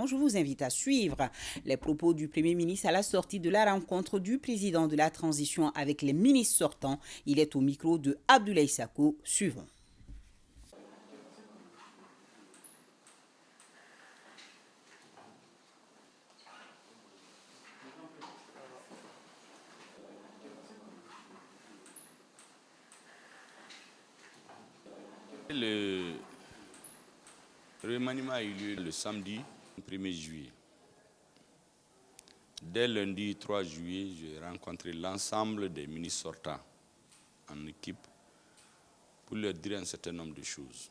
transition. Je vous invite à suivre les propos du Premier ministre à la sortie de la rencontre du président de la transition avec les ministres sortants. Il est au micro de Abdoulaye Sako. Suivons. Le remaniement a eu lieu le samedi 1er juillet. Dès lundi 3 juillet, j'ai rencontré l'ensemble des ministres sortants en équipe pour leur dire un certain nombre de choses.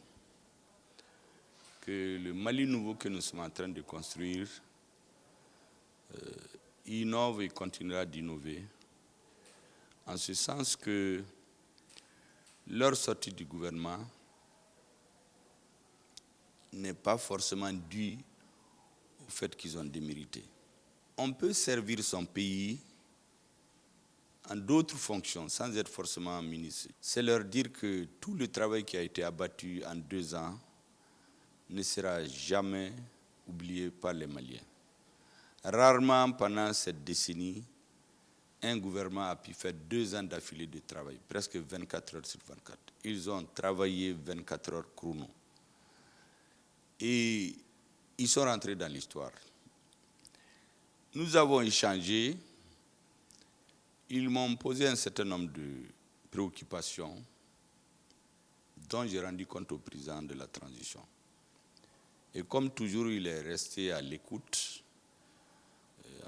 Que le Mali nouveau que nous sommes en train de construire innove et continuera d'innover, en ce sens que leur sortie du gouvernement n'est pas forcément due au fait qu'ils ont démérité. On peut servir son pays en d'autres fonctions sans être forcément ministre. C'est leur dire que tout le travail qui a été abattu en 2 ans ne sera jamais oublié par les Maliens. Rarement pendant cette décennie, un gouvernement a pu faire 2 ans d'affilée de travail, presque 24 heures sur 24. Ils ont travaillé 24 heures chrono. Et ils sont rentrés dans l'histoire. Nous avons échangé. Ils m'ont posé un certain nombre de préoccupations dont j'ai rendu compte au président de la transition. Et comme toujours, il est resté à l'écoute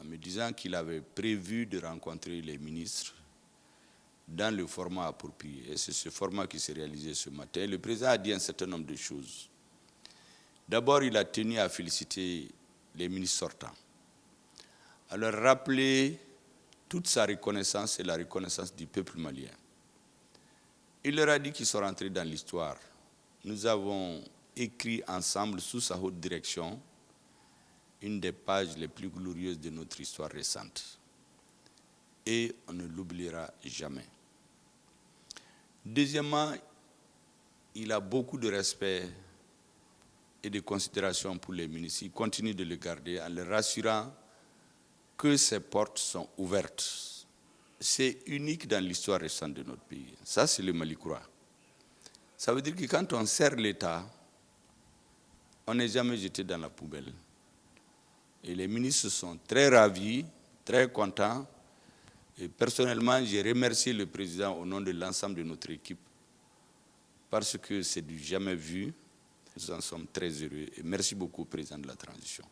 en me disant qu'il avait prévu de rencontrer les ministres dans le format approprié. Et c'est ce format qui s'est réalisé ce matin. Le président a dit un certain nombre de choses. D'abord, il a tenu à féliciter les ministres sortants, à leur rappeler toute sa reconnaissance et la reconnaissance du peuple malien. Il leur a dit qu'ils sont rentrés dans l'histoire. Nous avons écrit ensemble, sous sa haute direction, une des pages les plus glorieuses de notre histoire récente. Et on ne l'oubliera jamais. Deuxièmement, il a beaucoup de respect et de considération pour les ministres. Il continue de le garder en leur rassurant que ses portes sont ouvertes. C'est unique dans l'histoire récente de notre pays. Ça, c'est le Mali-Croix. Ça veut dire que quand on sert l'État, on n'est jamais jeté dans la poubelle. Et les ministres sont très ravis, très contents. Et personnellement, j'ai remercié le président au nom de l'ensemble de notre équipe parce que c'est du jamais vu. Nous en sommes très heureux et merci beaucoup au président de la transition.